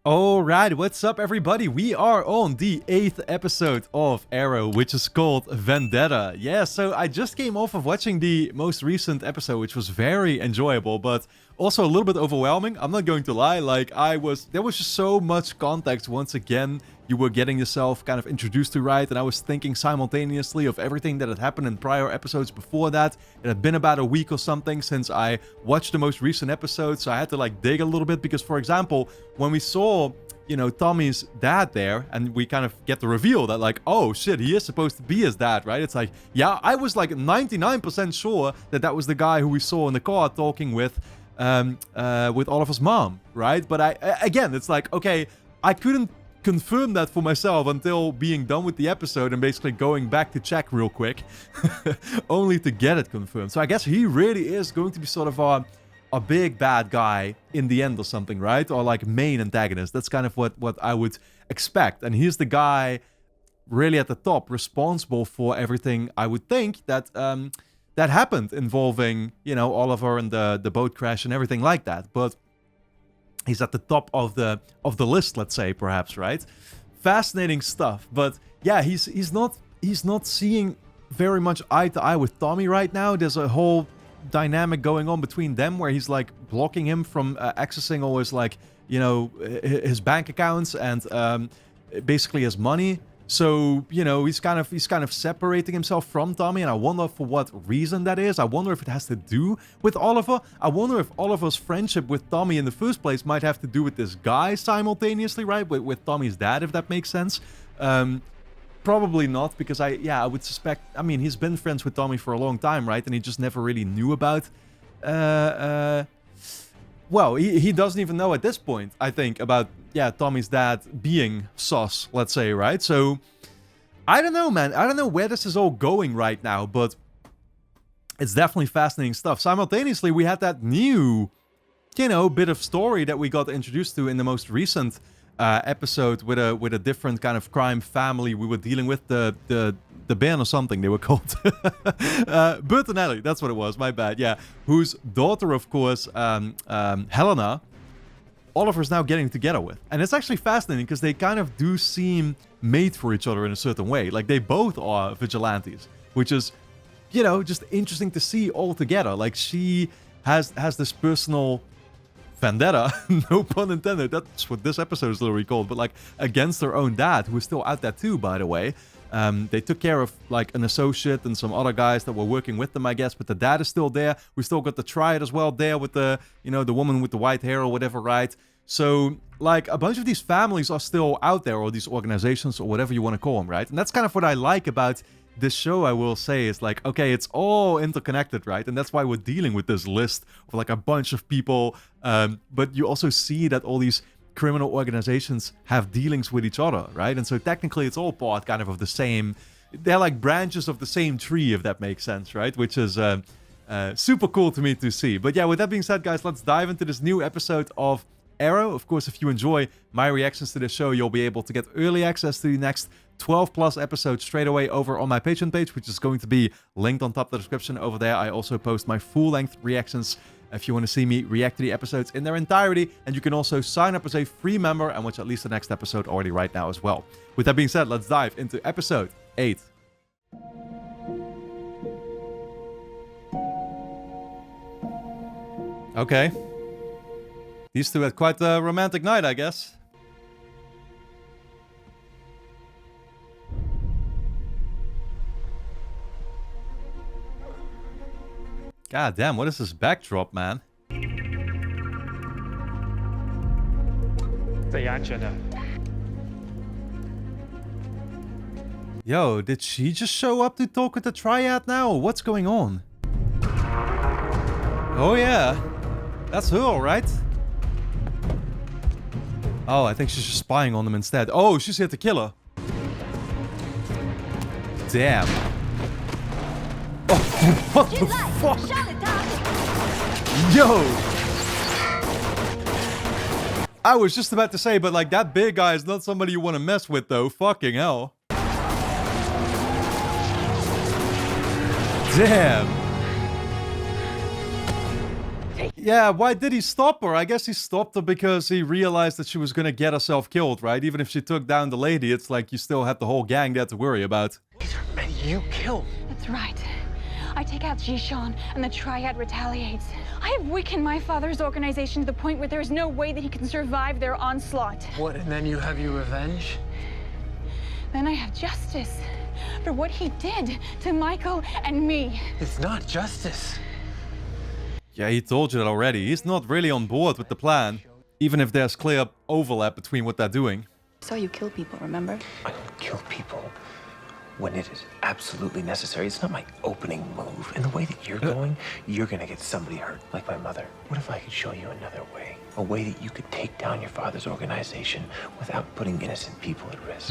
Alright, what's up everybody? We are on the 8th episode of Arrow, which is called Vendetta. Yeah, so I just came off of watching the most recent episode, which was very enjoyable, but also a little bit overwhelming. I'm not going to lie, there was just so much context once again you were getting yourself kind of introduced to, right? And I was thinking simultaneously of everything that had happened in prior episodes before that. It had been about a week or something since I watched the most recent episode, so I had to dig a little bit because, for example, when we saw, you know, Tommy's dad there, and we kind of get the reveal that oh shit, he is supposed to be his dad, right? It's yeah, I was 99% sure that that was the guy who we saw in the car talking with Oliver's mom, right? But again, it's okay, I couldn't confirm that for myself until being done with the episode and basically going back to check real quick, only to get it confirmed. So I guess he really is going to be sort of a big bad guy in the end or something, right? Or main antagonist. That's kind of what I would expect. And he's the guy really at the top responsible for everything, I would think, that that happened involving, you know, Oliver and the boat crash and everything like that. But he's at the top of the list, let's say, perhaps, right? Fascinating stuff. But yeah, he's not seeing very much eye to eye with Tommy right now. There's a whole dynamic going on between them where he's blocking him from accessing all his you know, his bank accounts and basically his money. So, you know, he's kind of separating himself from Tommy, and I wonder for what reason that is. I wonder if it has to do with Oliver. I wonder if Oliver's friendship with Tommy in the first place might have to do with this guy simultaneously, right? With Tommy's dad, if that makes sense. Probably not, because I would suspect, I mean, he's been friends with Tommy for a long time, right? And he just never really knew about, well, he doesn't even know at this point, I think, about, yeah, Tommy's dad being sus, let's say, right? So, I don't know, man. I don't know where this is all going right now, but it's definitely fascinating stuff. Simultaneously, we had that new, you know, bit of story that we got introduced to in the most recent episode with a different kind of crime family we were dealing with, the band or something they were called. Bertinelli, that's what it was, my bad, yeah. Whose daughter, of course, Helena, Oliver's now getting together with. And it's actually fascinating because they kind of do seem made for each other in a certain way. They both are vigilantes, which is, you know, just interesting to see all together. She has this personal vendetta, no pun intended, that's what this episode is literally called, but against her own dad, who is still out there too, by the way. They took care of an associate and some other guys that were working with them, I guess, but the dad is still there. We still got the triad as well there with the, you know, the woman with the white hair or whatever, right? So, a bunch of these families are still out there, or these organizations, or whatever you want to call them, right? And that's kind of what I like about this show, I will say, is okay, it's all interconnected, right? And that's why we're dealing with this list of a bunch of people, but you also see that all these criminal organizations have dealings with each other, right? And so technically it's all part kind of the same, they're branches of the same tree, if that makes sense, right? Which is super cool to me to see. But yeah, with that being said, guys, let's dive into this new episode of Arrow. Of course, if you enjoy my reactions to this show, you'll be able to get early access to the next 12 plus episodes straight away over on my Patreon page, which is going to be linked on top of the description over there. I also post my full-length reactions if you want to see me react to the episodes in their entirety, and you can also sign up as a free member and watch at least the next episode already right now as well. With that being said, let's dive into episode 8. Okay. These two had quite a romantic night, I guess. God damn, what is this backdrop, man? Yo, did she just show up to talk with the triad now? What's going on? Oh yeah, that's her, all right? Oh, I think she's just spying on them instead. Oh, she's here to kill her. Damn. Oh, what the fuck? Yo! I was just about to say, but that big guy is not somebody you want to mess with, though. Fucking hell. Damn. Yeah, why did he stop her? I guess he stopped her because he realized that she was gonna get herself killed, right? Even if she took down the lady, it's like you still had the whole gang there to worry about. These are men you killed. That's right. I take out Jishan, and the Triad retaliates. I have weakened my father's organization to the point where there is no way that he can survive their onslaught. What, and then you have your revenge? Then I have justice for what he did to Michael and me. It's not justice. Yeah, he told you that already. He's not really on board with the plan, even if there's clear overlap between what they're doing. So you kill people, remember? I don't kill people when it is absolutely necessary. It's not my opening move. And the way that you're going, you're gonna get somebody hurt, like my mother. What if I could show you another way? A way that you could take down your father's organization without putting innocent people at risk.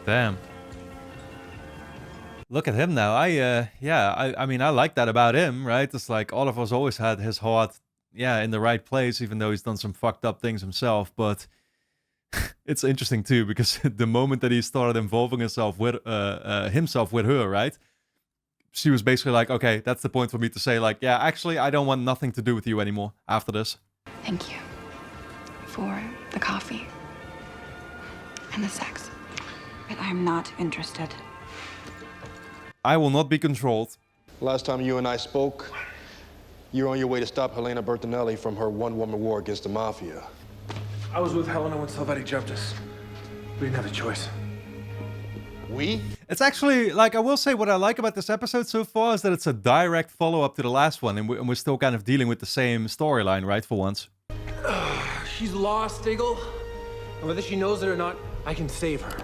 Damn. Look at him now. I mean, I like that about him, right? It's like Oliver's always had his heart, in the right place, even though he's done some fucked up things himself. But it's interesting too, because the moment that he started involving himself with her, right? She was basically like, okay, that's the point for me to say, like, yeah, actually, I don't want nothing to do with you anymore after this. Thank you for the coffee and the sex. But I'm not interested. I will not be controlled. Last time you and I spoke, you were on your way to stop Helena Bertinelli from her one-woman war against the Mafia. I was with Helena when Salvetti jumped us. We didn't have a choice. We? It's actually, like, I will say what I like about this episode so far is that it's a direct follow-up to the last one, and we're still kind of dealing with the same storyline, right, for once. She's lost, Diggle. And whether she knows it or not, I can save her.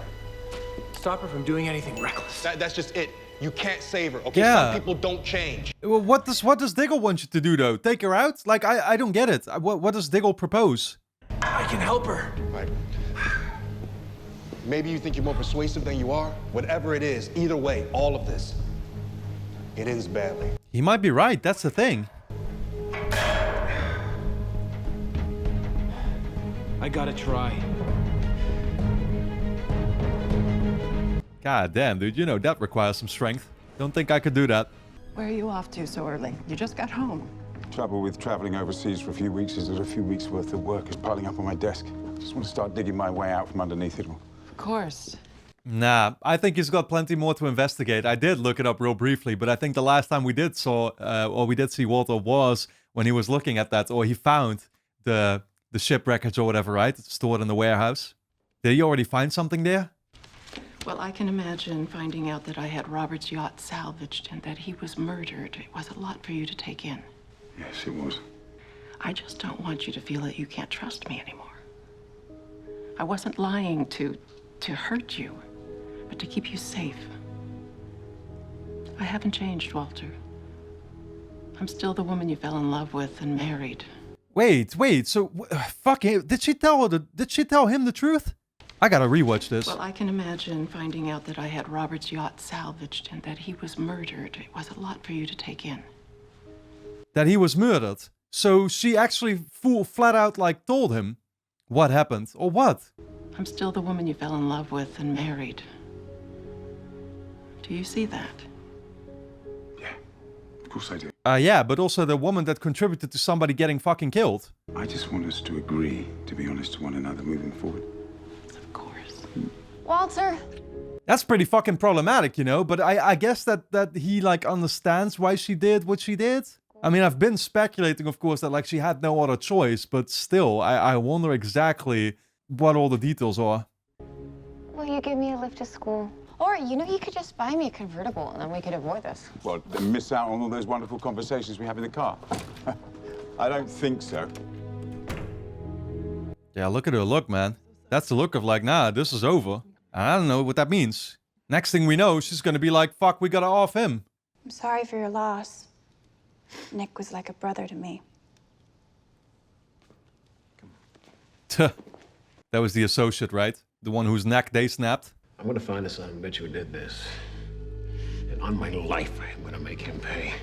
Stop her from doing anything reckless. That's just it. You can't save her, okay? Yeah. Some people don't change. Well, what does Diggle want you to do, though? Take her out? Like, I don't get it. What does Diggle propose? I can help her. Right. Maybe you think you're more persuasive than you are. Whatever it is, either way, all of this, it ends badly. He might be right. That's the thing. I gotta try. God damn, dude. You know, that requires some strength. Don't think I could do that. Where are you off to so early? You just got home. Trouble with traveling overseas for a few weeks is that a few weeks' worth of work is piling up on my desk. Just want to start digging my way out from underneath it all. Of course. Nah, I think he's got plenty more to investigate. I did look it up real briefly, but I think the last time we did see Walter was when he was looking at that, or he found the shipwreckage or whatever, right? It's stored in the warehouse. Did he already find something there? Well, I can imagine finding out that I had Robert's yacht salvaged and that he was murdered. It was a lot for you to take in. Yes, it was. I just don't want you to feel that you can't trust me anymore. I wasn't lying to hurt you, but to keep you safe. I haven't changed, Walter. I'm still the woman you fell in love with and married. Wait, so fuck him. Did she tell him the truth? I gotta rewatch this. Well, I can imagine finding out that I had Robert's yacht salvaged and that he was murdered. It was a lot for you to take in. That he was murdered. So she actually flat out like told him what happened or what? I'm still the woman you fell in love with and married. Do you see that? Yeah, of course I do. Yeah, but also the woman that contributed to somebody getting fucking killed. I just want us to agree to be honest to one another moving forward. Of course. Walter! That's pretty fucking problematic, you know, but I guess that he like understands why she did what she did. I mean, I've been speculating, of course, that like she had no other choice, but still, I wonder exactly what all the details are. Will you give me a lift to school? Or, you could just buy me a convertible and then we could avoid this. Well, then miss out on all those wonderful conversations we have in the car. I don't think so. Yeah, look at her look, man. That's the look of like, nah, this is over. I don't know what that means. Next thing we know, she's gonna be like, fuck, we gotta off him. I'm sorry for your loss. Nick was like a brother to me. That was the associate, right? The one whose neck they snapped. I'm gonna find the son of a bitch who did this. And on my life, I'm gonna make him pay.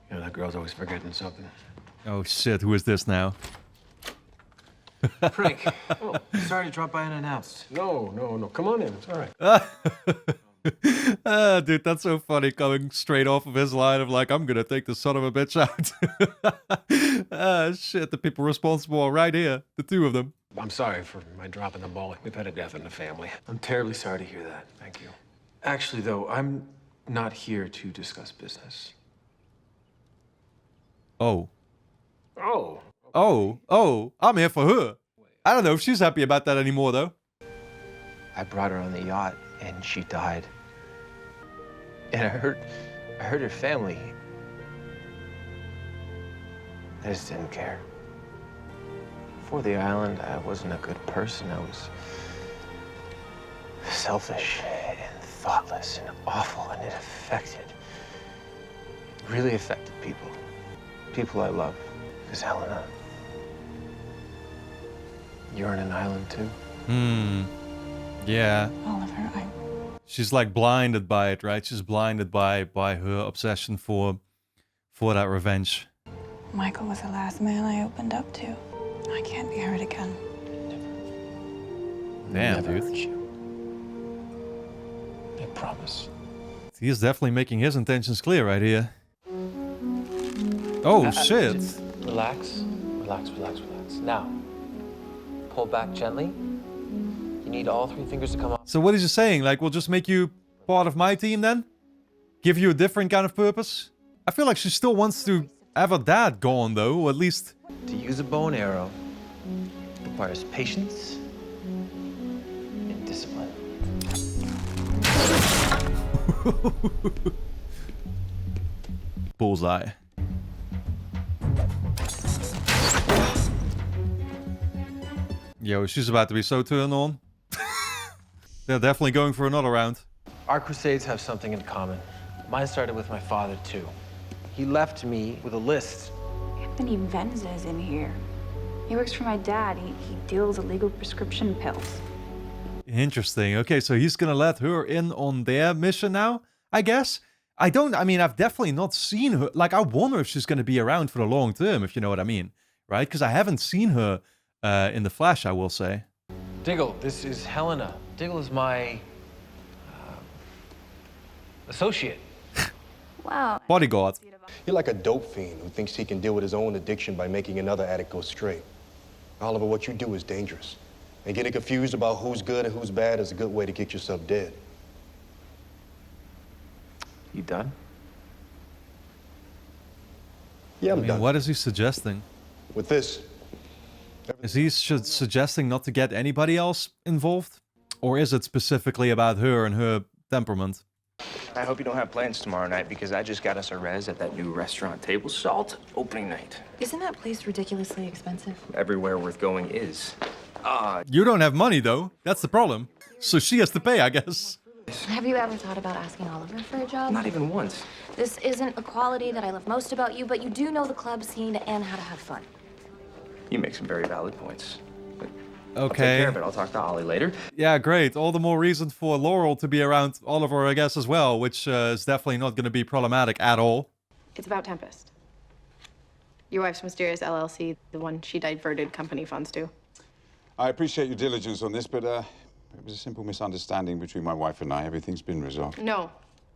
You know, that girl's always forgetting something. Oh shit, who is this now? Frank, oh, sorry to drop by unannounced. No. Come on in. It's all right. Dude, that's so funny coming straight off of his line of like, I'm gonna take the son of a bitch out. Shit, the people responsible are right here. The two of them. I'm sorry for my dropping the ball. We've had a death in the family. I'm terribly sorry to hear that. Thank you. Actually, though, I'm not here to discuss business. Oh. Oh. Oh, I'm here for her. I don't know if she's happy about that anymore, though. I brought her on the yacht, and she died. And I hurt her family. I just didn't care. For the island, I wasn't a good person. I was selfish and thoughtless and awful, and it really affected people. People I love. Because Helena, you're on an island too. Yeah. Oliver, She's like blinded by it, right? She's blinded by her obsession for that revenge. Michael was the last man I opened up to. I can't be hurt again. Damn, Never dude. hurt you. I promise. He is definitely making his intentions clear right here. Oh, shit. Just relax. Now, pull back gently. You need all three fingers to come up. So what is he saying? Like, we'll just make you part of my team then? Give you a different kind of purpose? I feel like she still wants to have her dad gone, though, or at least... To use a bow and arrow requires patience and discipline. Bullseye. Yo, she's about to be so turned on. They're definitely going for another round. Our crusades have something in common. Mine started with my father, too. He left me with a list. Anthony Venza is in here. He works for my dad. He deals illegal prescription pills. Interesting. Okay, so he's gonna let her in on their mission now, I guess? I mean, I've definitely not seen her. Like, I wonder if she's gonna be around for the long term, if you know what I mean. Right? Because I haven't seen her in the flesh, I will say. Diggle, this is Helena. Diggle is my associate. Wow. Bodyguard. You're like a dope fiend who thinks he can deal with his own addiction by making another addict go straight. Oliver, what you do is dangerous. And getting confused about who's good and who's bad is a good way to get yourself dead. You done? Yeah, I'm I mean, done. what is he suggesting? With this. Is he suggesting not to get anybody else involved? Or is it specifically about her and her temperament? I hope you don't have plans tomorrow night because I just got us a res at that new restaurant, Table Salt, opening night. Isn't that place ridiculously expensive? Everywhere worth going is. You don't have money, though. That's the problem. So she has to pay, I guess. Have you ever thought about asking Oliver for a job? Not even once. This isn't a quality that I love most about you, but you do know the club scene and how to have fun. You make some very valid points. But I'll take Okay. care of it. I'll talk to Ollie later. Yeah, great. All the more reason for Laurel to be around Oliver, I guess, as well, which is definitely not going to be problematic at all. It's about Tempest. Your wife's mysterious LLC, the one she diverted company funds to. I appreciate your diligence on this, but it was a simple misunderstanding between my wife and I. Everything's been resolved. No.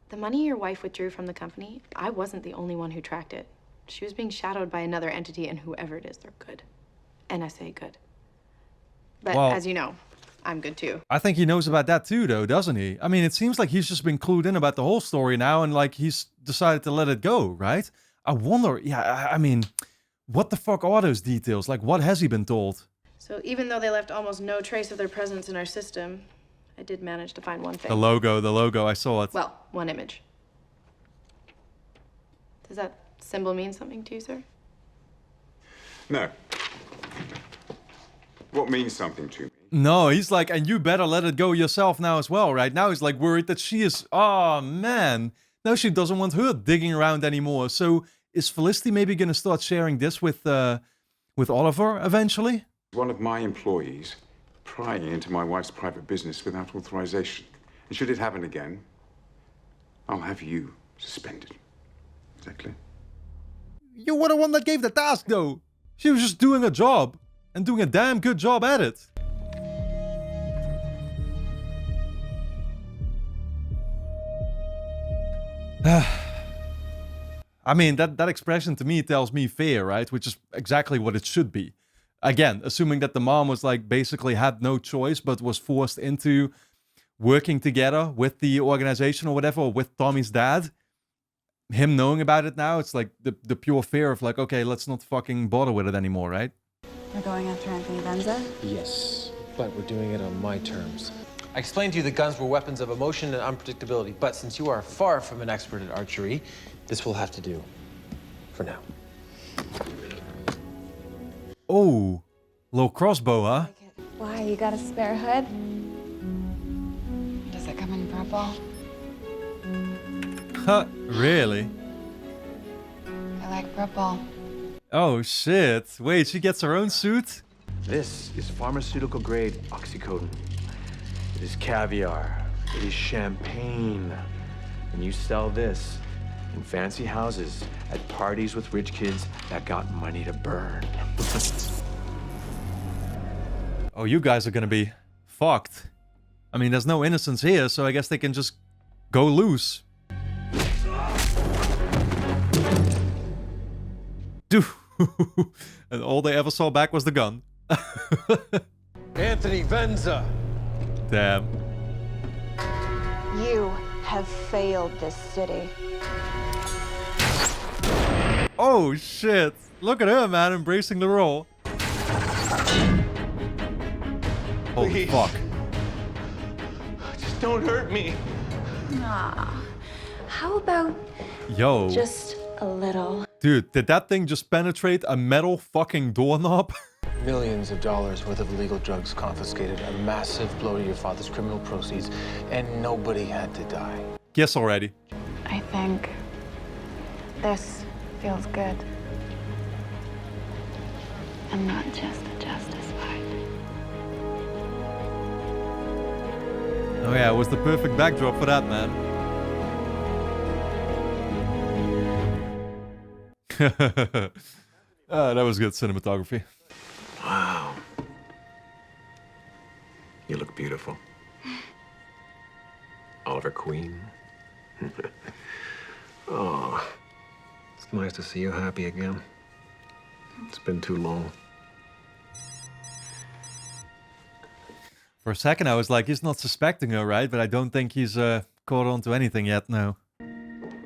The money your wife withdrew from the company, I wasn't the only one who tracked it. She was being shadowed by another entity, and whoever it is, they're good. NSA good. But Well, as you know, I'm good too. I think he knows about that too, though, doesn't he? I mean, it seems like he's just been clued in about the whole story now, and like he's decided to let it go, right? I wonder, yeah, I mean, what the fuck are those details? Like, what has he been told? So even though they left almost no trace of their presence in our system, I did manage to find one thing. The logo, I saw it. Well, one image. Does that symbol mean something to you, sir? No. What means something to me? No, he's like, and you better let it go yourself now as well, right? Now he's like worried that she is, oh man. No, she doesn't want her digging around anymore. So is Felicity maybe going to start sharing this with Oliver eventually? One of my employees prying into my wife's private business without authorization. And should it happen again, I'll have you suspended. Is that clear? You were the one that gave the task, though. She was just doing a job. And doing a damn good job at it. I mean, that expression to me tells me fear, right? Which is exactly what it should be. Again, assuming that the mom was like basically had no choice but was forced into working together with the organization or whatever, or with Tommy's dad. Him knowing about it now, it's like the pure fear of like, okay, let's not fucking bother with it anymore, right? We're going after Anthony Venza? Yes, but we're doing it on my terms. I explained to you that guns were weapons of emotion and unpredictability, but since you are far from an expert at archery, this will have to do for now. Oh, little crossbow, huh? Why, you got a spare hood? Does it come in purple? Huh, really? I like purple. Oh shit. Wait, she gets her own suit? This is pharmaceutical grade oxycodone. It is caviar. It is champagne. And you sell this in fancy houses at parties with rich kids that got money to burn. Oh, you guys are gonna be fucked. I mean, there's no innocence here, so I guess they can just go loose. Dude. And all they ever saw back was the gun. Anthony Venza! Damn. You have failed this city. Oh shit. Look at her, man, embracing the role. Holy Please. fuck. Just don't hurt me. Aw. How about Yo. just a little? Dude, did that thing just penetrate a metal fucking doorknob? Millions of dollars worth of illegal drugs confiscated, a massive blow to your father's criminal proceeds, and nobody had to die. Guess already. I think this feels good. I'm not just a justice fight. Oh yeah, it was the perfect backdrop for that, man. That was good cinematography. Wow. You look beautiful. Oliver Queen. Oh, it's nice to see you happy again. It's been too long. For a second I was like, he's not suspecting her, right? But I don't think he's caught on to anything yet, no.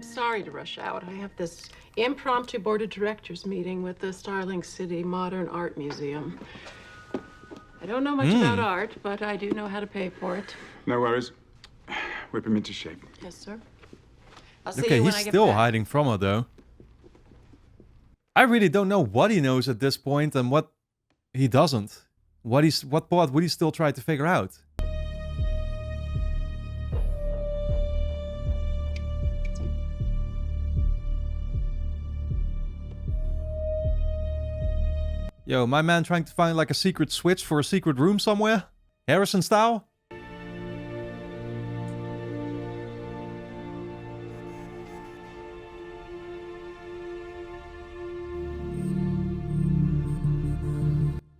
Sorry to rush out. I have this impromptu board of directors meeting with the Starling City Modern Art Museum. I don't know much about art, but I do know how to pay for it. No worries. Whip him into shape. Yes, sir. I'll see Okay, you when he's I get still back. hiding from her, though. I really don't know what he knows at this point and what he doesn't. What part would he still try to figure out? Yo, my man trying to find like a secret switch for a secret room somewhere? Harrison style?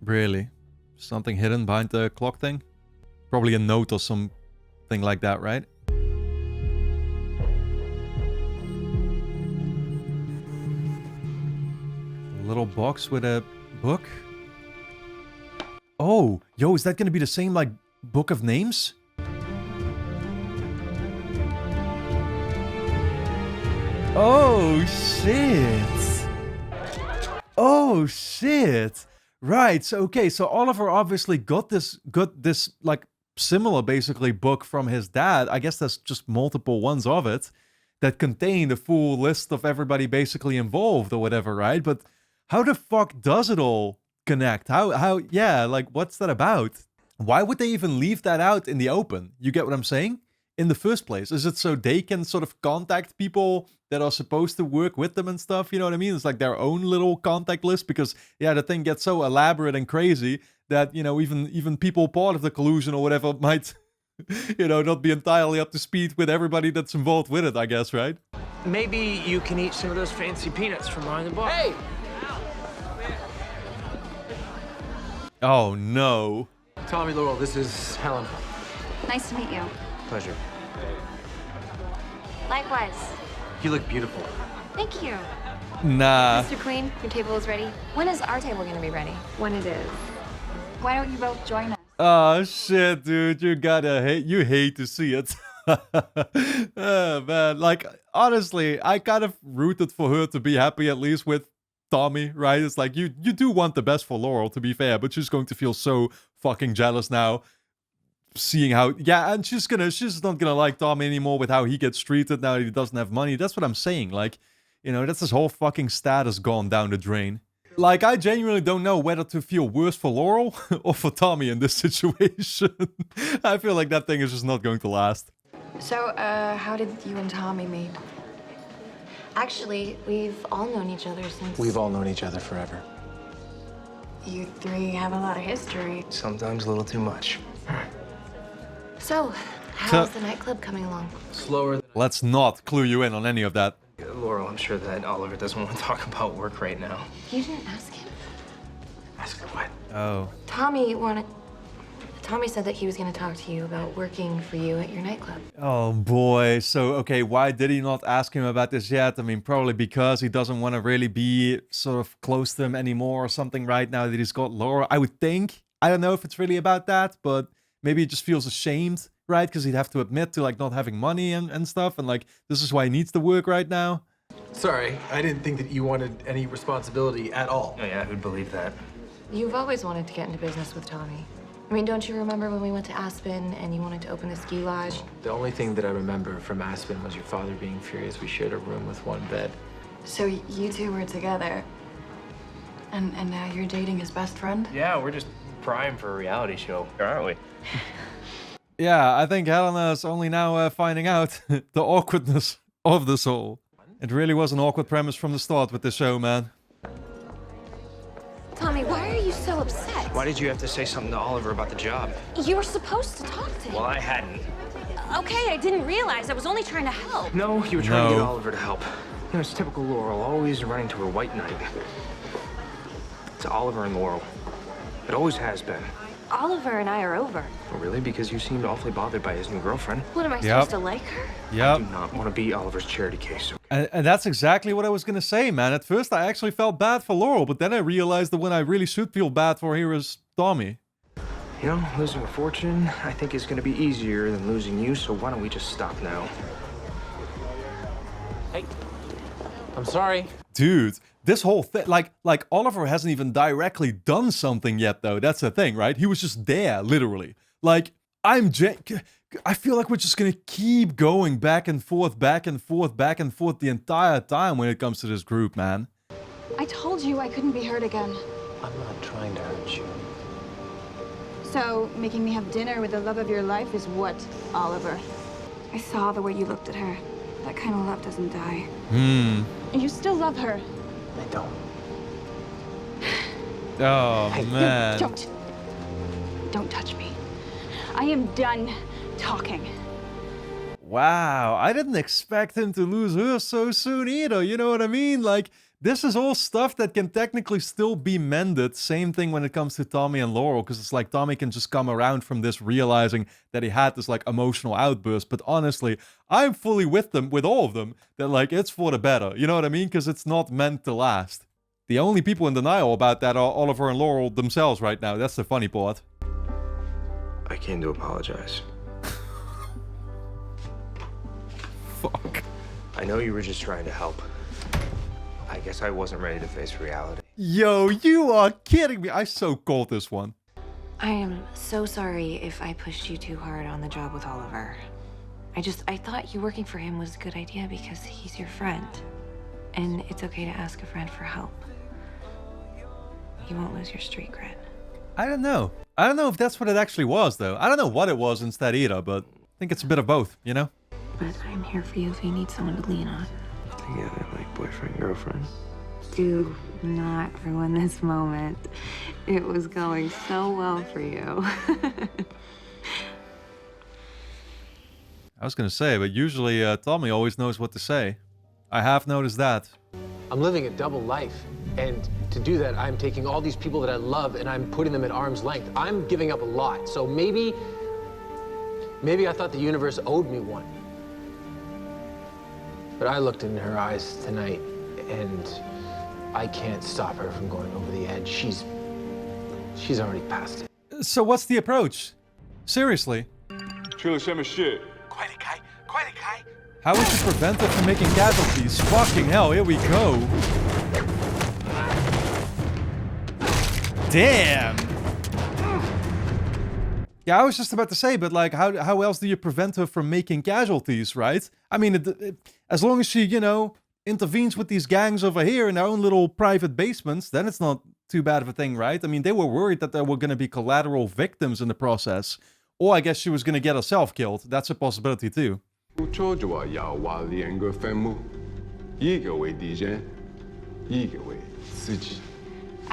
Really? Something hidden behind the clock thing? Probably a note or something like that, right? A little box with a book? Oh, yo, is that gonna be the same, like, book of names? Oh, shit! Oh, shit! Right, so, okay, so Oliver obviously got this, like, similar, basically, book from his dad. I guess there's just multiple ones of it that contain the full list of everybody basically involved or whatever, right? But how the fuck does it all connect? Yeah, like, what's that about? Why would they even leave that out in the open? You get what I'm saying? In the first place, is it so they can sort of contact people that are supposed to work with them and stuff? You know what I mean? It's like their own little contact list because, yeah, the thing gets so elaborate and crazy that, you know, even people part of the collusion or whatever might, you know, not be entirely up to speed with everybody that's involved with it, I guess, right? Maybe you can eat some of those fancy peanuts from behind the bar. Hey! Oh, no. Tommy Laurel, this is Helen. Nice to meet you. Pleasure. Likewise. You look beautiful. Thank you. Nah. Mr. Queen, your table is ready. When is our table gonna be ready? When it is. Why don't you both join us? Oh shit, dude, you hate to see it. Oh, man, like honestly, I kind of rooted for her to be happy at least with Tommy, right? It's like you do want the best for Laurel, to be fair, but she's going to feel so fucking jealous now, seeing how and she's not gonna like Tommy anymore with how he gets treated now that he doesn't have money. That's what I'm saying. Like, you know, that's his whole fucking status gone down the drain. Like, I genuinely don't know whether to feel worse for Laurel or for Tommy in this situation. I feel like that thing is just not going to last. So, how did you and Tommy meet? Actually, we've all known each other since... We've all known each other forever. You three have a lot of history. Sometimes a little too much. So, how's the nightclub coming along? Slower. Let's not clue you in on any of that. Laurel, I'm sure that Oliver doesn't want to talk about work right now. You didn't ask him? Ask her what? Oh. Tommy said that he was going to talk to you about working for you at your nightclub. Oh boy. So, okay, why did he not ask him about this yet? I mean, probably because he doesn't want to really be sort of close to him anymore or something right now that he's got Laura. I would think. I don't know if it's really about that, but maybe he just feels ashamed, right? Because he'd have to admit to like not having money and stuff. And like, this is why he needs to work right now. Sorry, I didn't think that you wanted any responsibility at all. Oh yeah, who'd believe that? You've always wanted to get into business with Tommy. I mean, don't you remember when we went to Aspen and you wanted to open a ski lodge? The only thing that I remember from Aspen was your father being furious we shared a room with one bed. So you two were together, and now you're dating his best friend? Yeah, we're just prime for a reality show, aren't we? Yeah, I think Helena's only now finding out the awkwardness of this whole. It really was an awkward premise from the start with this show, man. Tommy, why are you so upset? Why did you have to say something to Oliver about the job? You were supposed to talk to him. Well, I hadn't. Okay, I didn't realize. I was only trying to help. No, you were trying to get Oliver to help. You know, it's typical Laurel, always running to her white knight. It's Oliver and Laurel. It always has been. Oliver and I are over. Oh, really? Because you seemed awfully bothered by his new girlfriend. What, am I supposed to like her? Yep. I do not want to be Oliver's charity case. And that's exactly what I was going to say, man. At first, I actually felt bad for Laurel, but then I realized that when I really should feel bad for here is Tommy. You know, losing a fortune, I think is going to be easier than losing you, so why don't we just stop now? Hey, I'm sorry. Dude, this whole thing, like Oliver hasn't even directly done something yet, though. That's the thing, right? He was just there, literally. Like, I feel like we're just gonna keep going back and forth, back and forth, back and forth the entire time when it comes to this group, man. I told you I couldn't be hurt again. I'm not trying to hurt you. So, making me have dinner with the love of your life is what, Oliver? I saw the way you looked at her. That kind of love doesn't die. And you still love her. I don't. Oh, Hey, man. Don't touch me. I am done talking. Wow, I didn't expect him to lose her so soon either, you know what I mean? Like, this is all stuff that can technically still be mended. Same thing when it comes to Tommy and Laurel, because it's like Tommy can just come around from this realizing that he had this like emotional outburst. But honestly, I'm fully with them, with all of them, that like it's for the better. You know what I mean? Because it's not meant to last. The only people in denial about that are Oliver and Laurel themselves right now. That's the funny part. I came to apologize. Fuck. I know you were just trying to help. I guess I wasn't ready to face reality. Yo, you are kidding me. I so called this one. I am so sorry if I pushed you too hard on the job with Oliver. I thought you working for him was a good idea because he's your friend. And it's okay to ask a friend for help. You won't lose your street cred. I don't know. I don't know if that's what it actually was, though. I don't know what it was instead either, but I think it's a bit of both, you know? But I'm here for you if you need someone to lean on. Together like boyfriend, girlfriend. Do not ruin this moment. It was going so well for you. I was gonna say, but usually Tommy always knows what to say. I have noticed that. I'm living a double life. And to do that, I'm taking all these people that I love and I'm putting them at arm's length. I'm giving up a lot. So maybe I thought the universe owed me one. But I looked in her eyes tonight, and I can't stop her from going over the edge. She's already past it. So what's the approach? Seriously. How would you prevent her from making casualties? Fucking hell, here we go. Damn. Yeah, I was just about to say, but like, how else do you prevent her from making casualties, right? I mean, as long as she, you know, intervenes with these gangs over here in their own little private basements, then it's not too bad of a thing, right? I mean, they were worried that there were going to be collateral victims in the process. Or I guess she was going to get herself killed. That's a possibility too. I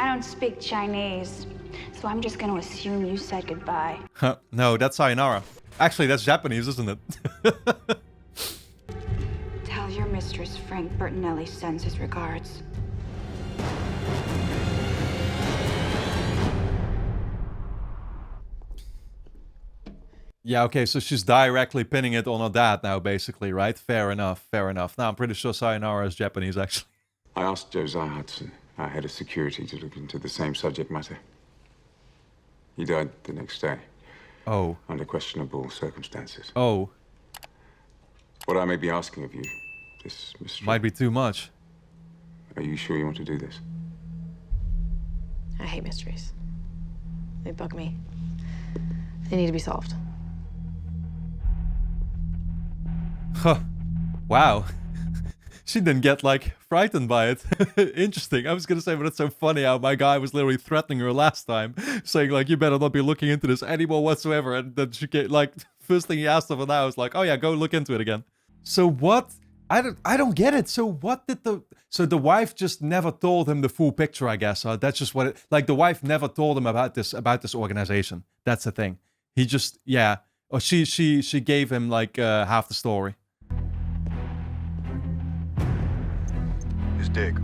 don't speak Chinese, so I'm just going to assume you said goodbye. Huh, no, that's sayonara. Actually, that's Japanese, isn't it? Tell your mistress Frank Bertinelli sends his regards. Yeah, okay, so she's directly pinning it on her dad now, basically, right? Fair enough, fair enough. Now, I'm pretty sure sayonara is Japanese, actually. I asked Josiah Hudson, our head of security, to look into the same subject matter. He died the next day. Oh. Under questionable circumstances. Oh. What I may be asking of you, this mystery... Might be too much. Are you sure you want to do this? I hate mysteries. They bug me. They need to be solved. Huh. Wow. She didn't get, like, frightened by it. Interesting. I was gonna say, but it's so funny how my guy was literally threatening her last time, saying, like, you better not be looking into this anymore whatsoever. And then she get, like, first thing he asked her for now was like, oh yeah, go look into it again. So what? I don't get it. So what did so the wife just never told him the full picture, I guess. That's just what it, like, the wife never told him about this organization. That's the thing. He just, yeah. Or she gave him, like, half the story. His dig.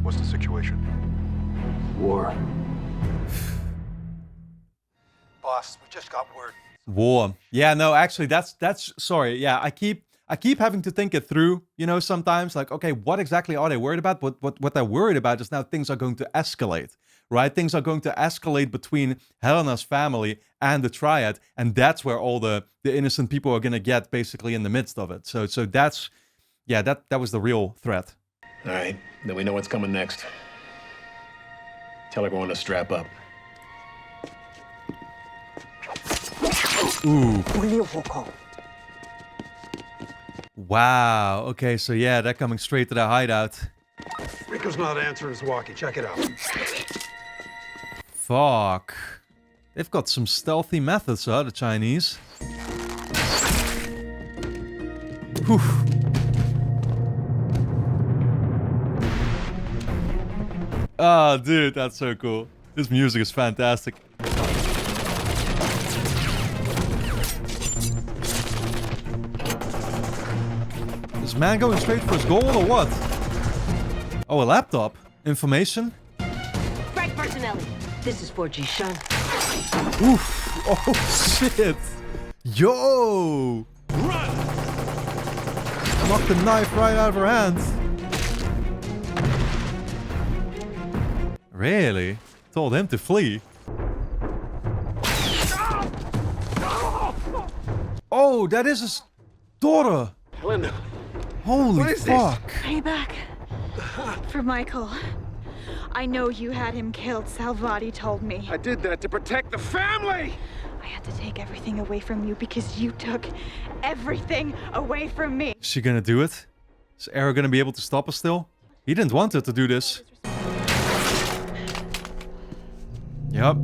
What's the situation? War. Boss, we just got word. War. Yeah, no, actually, that's sorry. Yeah, I keep having to think it through, you know, sometimes. Like, okay, what exactly are they worried about? What they're worried about is now things are going to escalate, right? Things are going to escalate between Helena's family and the Triad, and that's where all the innocent people are going to get, basically, in the midst of it. So that's, yeah, that was the real threat. All right, then we know what's coming next. Tell everyone to strap up. Ooh. Wow. Okay, so yeah, they're coming straight to the hideout. Rico's not answering his walkie. Check it out. Fuck. They've got some stealthy methods, huh, the Chinese. Whew. Oh, dude, that's so cool. This music is fantastic. Is man going straight for his goal or what? Oh, a laptop? Information? Frank Bertinelli, this is for Jishan. Oof. Oh, shit. Yo. Run! Knocked the knife right out of her hand. Really? Told him to flee. Oh, that is his daughter. Helena. Holy fuck. Payback for Michael. I know you had him killed, Salvati told me. I did that to protect the family! I had to take everything away from you because you took everything away from me. Is she gonna do it? Is Arrow gonna be able to stop us still? He didn't want her to do this. Yep.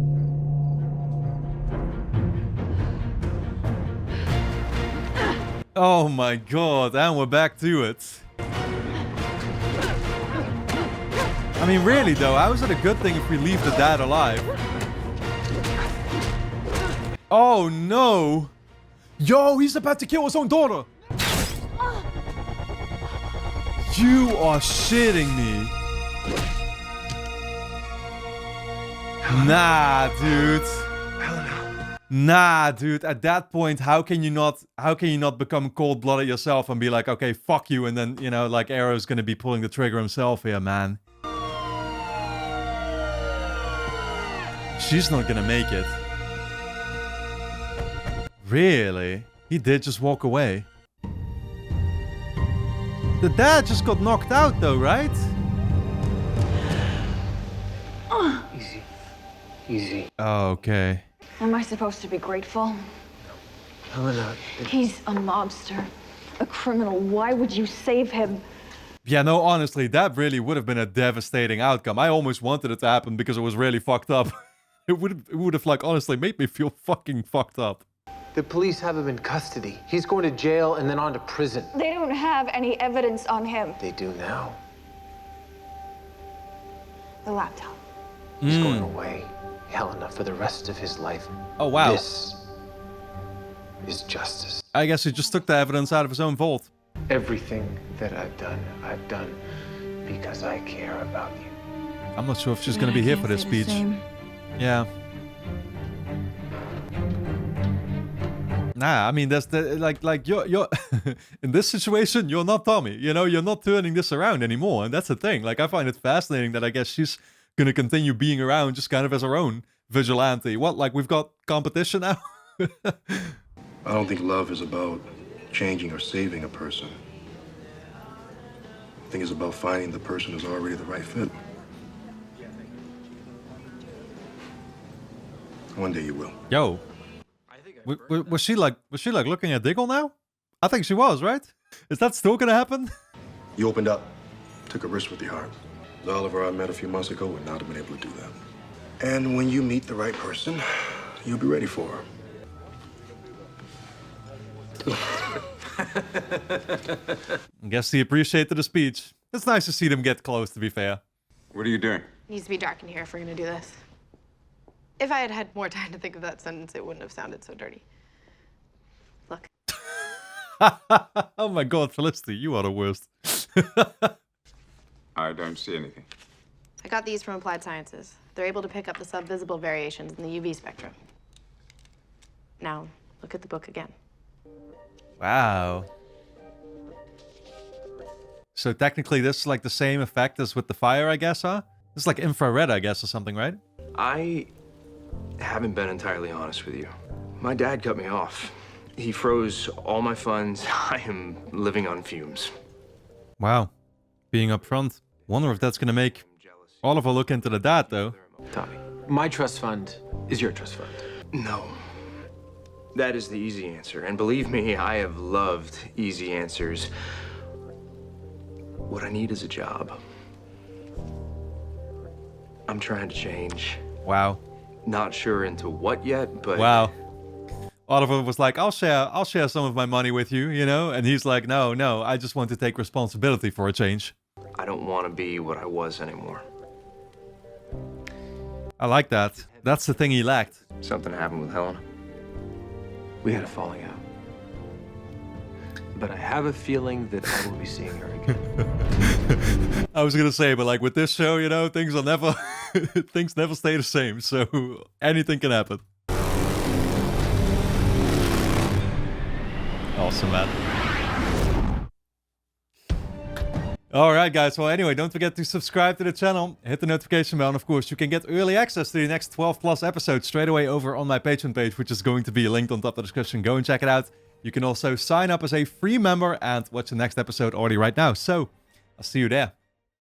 Oh my god, and we're back to it. I mean, really though, how is it a good thing if we leave the dad alive? Oh no! Yo, he's about to kill his own daughter! You are shitting me. Nah, dude. Nah, dude, at that point, how can you not become cold-blooded yourself and be like, okay, fuck you, and then, you know, like, Arrow's gonna be pulling the trigger himself here, man. She's not gonna make it. Really? He did just walk away. The dad just got knocked out though, right? Easy. Easy. Oh, okay. Am I supposed to be grateful? Helena. He's a mobster, a criminal. Why would you save him? Yeah, no, honestly, that really would have been a devastating outcome. I almost wanted it to happen because it was really fucked up. It would have, like, honestly made me feel fucking fucked up. The police have him in custody. He's going to jail and then on to prison. They don't have any evidence on him. They do now. The laptop. He's going away, Helena, for the rest of his life. Oh, wow. This is justice. I guess he just took the evidence out of his own vault. Everything that I've done because I care about you. I'm not sure if she's gonna be here for this speech. Yeah. Nah, I mean, that's the like you're in this situation, you're not Tommy. You know, you're not turning this around anymore, and that's the thing. Like, I find it fascinating that I guess she's gonna continue being around just kind of as her own vigilante. What, like, we've got competition now? I don't think love is about changing or saving a person. I think it's about finding the person who's already the right fit. One day you will. Yo. Was she like looking at Diggle now? I think she was, right? Is that still gonna happen? You opened up, took a risk with your heart. The Oliver I met a few months ago would not have been able to do that. And when you meet the right person, you'll be ready for her. I guess he appreciated the speech. It's nice to see them get close, to be fair. What are you doing? Needs to be dark in here if we're gonna do this. If I had had more time to think of that sentence, it wouldn't have sounded so dirty. Look. Oh my god, Felicity, you are the worst. I don't see anything. I got these from Applied Sciences. They're able to pick up the subvisible variations in the UV spectrum. Now, look at the book again. Wow. So technically this is like the same effect as with the fire, I guess, huh? It's like infrared, I guess, or something, right? I haven't been entirely honest with you. My dad cut me off. He froze all my funds. I am living on fumes. Wow. Being upfront. Wonder if that's gonna make Oliver look into the dad, though. Tommy, my trust fund is your trust fund. No. That is the easy answer. And believe me, I have loved easy answers. What I need is a job. I'm trying to change. Wow. Not sure into what yet, but... Wow. Oliver was like, I'll share some of my money with you, you know? And he's like, no, I just want to take responsibility for a change. I don't want to be what I was anymore. I like that. That's the thing he lacked. Something happened with Helena. We had a falling out. But I have a feeling that I will be seeing her again. I was gonna say, but like with this show, you know, things never stay the same, so anything can happen. Awesome, man. Alright guys, well anyway, don't forget to subscribe to the channel, hit the notification bell, and of course you can get early access to the next 12 plus episodes straight away over on my Patreon page, which is going to be linked on top of the description. Go and check it out. You can also sign up as a free member and watch the next episode already right now. So, I'll see you there.